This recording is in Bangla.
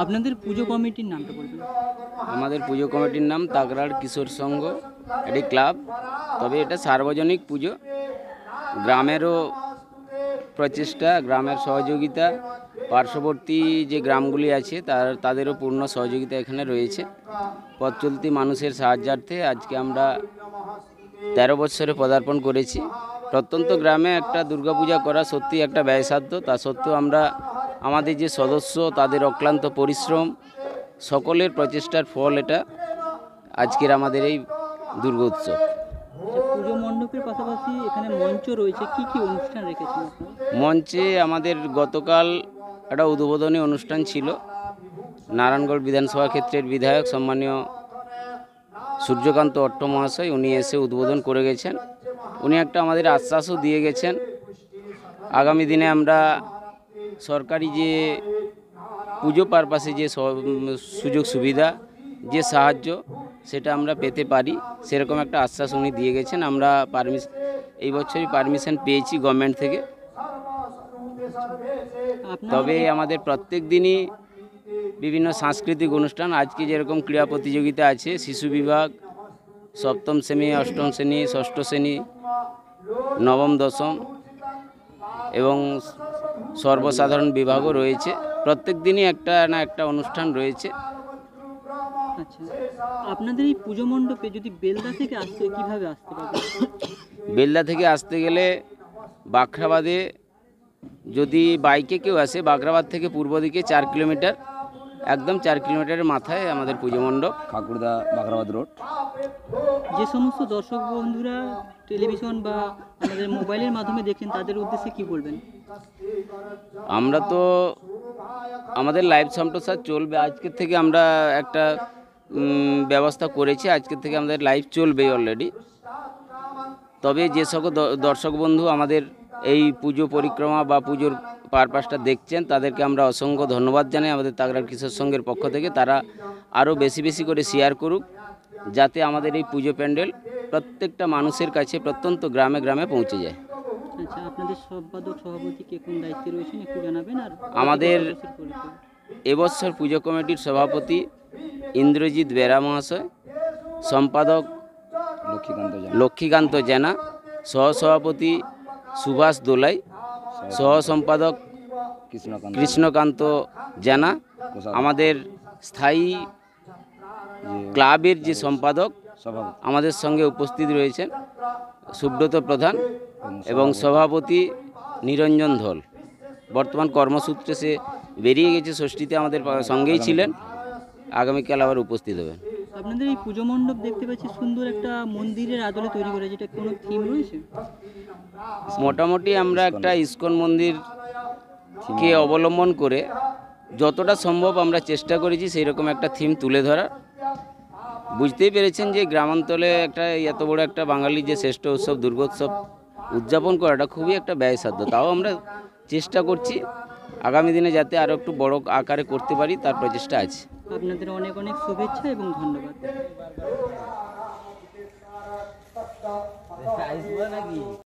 আপনাদের পুজো কমিটির নামটা বলবেন? আমাদের পুজো কমিটির নাম তাগরার কিশোর সংঘ, এটি ক্লাব। তবে এটা সার্বজনিক পুজো, গ্রামেরও প্রচেষ্টা, গ্রামের সহযোগিতা, পার্শ্ববর্তী যে গ্রামগুলি আছে তাদেরও পূর্ণ সহযোগিতা এখানে রয়েছে। পথ চলতি মানুষের সাহায্যার্থে আজকে আমরা 13 বৎসরে পদার্পণ করেছি। প্রত্যন্ত গ্রামে একটা দুর্গাপূজা করা সত্যি একটা ব্যয়সাধ্য, তা সত্ত্বেও আমরা আমাদের যে সদস্য তাদের অক্লান্ত পরিশ্রম, সকলের প্রচেষ্টার ফল এটা আজকের আমাদের এই দুর্গোৎসব। পুজো মণ্ডপের পাশাপাশি এখানে মঞ্চ রয়েছে, কি কি অনুষ্ঠান রেখেছেন আপনারা? মঞ্চে আমাদের গতকাল একটা উদ্বোধনী অনুষ্ঠান ছিল। নারায়ণগড় বিধানসভা ক্ষেত্রের বিধায়ক সম্মানীয় সূর্যকান্ত অট্ট মহাশয় উনি এসে উদ্বোধন করে গেছেন। উনি একটা আমাদের আশ্বাসও দিয়ে গেছেন, আগামী দিনে আমরা সরকারি যে পুজো পারপাসে যে সুযোগ সুবিধা, যে সাহায্য সেটা আমরা পেতে পারি, সেরকম একটা আশ্বাস উনি দিয়ে গেছেন। আমরা এই বছরই পারমিশন পেয়েছি গভর্নমেন্ট থেকে। তবে আমাদের প্রত্যেক দিনই বিভিন্ন সাংস্কৃতিক অনুষ্ঠান, আজকে যেরকম ক্রীড়া প্রতিযোগিতা আছে, শিশু বিভাগ, সপ্তম শ্রেণী, অষ্টম শ্রেণী, ষষ্ঠ শ্রেণী, নবম দশম এবং সর্বসাধারণ বিভাগও রয়েছে। প্রত্যেক দিনই একটা না একটা অনুষ্ঠান রয়েছে। আচ্ছা, আপনাদের এই পুজো মণ্ডপে যদি বেলদা থেকে আসতে হয়, কীভাবে আসতে পারবে? বেলদা থেকে আসতে গেলে বাখরাবাদে যদি বাইকে কেউ আসে, বাখরাবাদ থেকে পূর্ব দিকে 4 কিলোমিটার, একদম 4 কিলোমিটারের মাথায় আমাদের পুজো মণ্ডপ, খাকুরদা বাখরাবাদ রোড। যে সমস্ত দর্শক বন্ধুরা টেলিভিশন বা আমাদের মোবাইলের মাধ্যমে দেখেন তাদের উদ্দেশ্যে কি বলবেন? আমরা তো আমাদের লাইভ সম্প্রচার চলবে, আজকের থেকে আমরা একটা ব্যবস্থা করেছি, আজকের থেকে আমাদের লাইভ চলবে অলরেডি। তবে যে সকল দর্শক বন্ধু আমাদের এই পুজো পরিক্রমা বা পুজোর পারপাসটা দেখছেন, তাদেরকে আমরা অসংখ্য ধন্যবাদ জানাই আমাদের তাগরার কিশোর সংঘের পক্ষ থেকে। তারা আরও বেশি বেশি করে শেয়ার করুক, যাতে আমাদের এই পুজো প্যান্ডেল প্রত্যেকটা মানুষের কাছে প্রত্যন্ত গ্রামে গ্রামে পৌঁছে যায়। আচ্ছা, আপনাদের সম্পাদক সভাপতি কে কোন দায়িত্বে রয়েছেন একটু জানাবেন। আর আমাদের এবছর পুজো কমিটির সভাপতি ইন্দ্রজিৎ বেরা মহাশয়, সম্পাদক লক্ষ্মীকান্ত জেনা, সহসভাপতি সুভাষ দোলাই, সহ সম্পাদক কৃষ্ণকান্ত জেনা, আমাদের স্থায়ী ক্লাবের যে সম্পাদক আমাদের সঙ্গে উপস্থিত রয়েছেন সুব্রত প্রধান এবং সভাপতি নিরঞ্জন ধল। বর্তমান কর্মসূত্রে সে বেরিয়ে গেছে, ষষ্ঠীতে আমাদের সঙ্গেই ছিলেন, আগামীকাল আবার উপস্থিত হবেন। আপনাদের এই পুজো মণ্ডপ দেখতে পাচ্ছি সুন্দর একটা মন্দিরের আদলে তৈরি করা, যেটা কোনো থিম রয়েছে? মোটামুটি আমরা একটা ইস্কন মন্দিরকে অবলম্বন করে যতটা সম্ভব আমরা চেষ্টা করেছি সেই রকম একটা থিম তুলে ধরার। বুঝতেই পেরেছেন যে গ্রামাঞ্চলে একটা এত বড় একটা বাঙালির যে শ্রেষ্ঠ উৎসব দুর্গোৎসব উদযাপন করাটা খুবই একটা ব্যয়সাধ্য। তাও আমরা চেষ্টা করছি আগামী দিনে যাতে আরও একটু বড় আকারে করতে পারি, তার প্রচেষ্টা আছে। আপনাদের অনেক অনেক শুভেচ্ছা এবং ধন্যবাদ।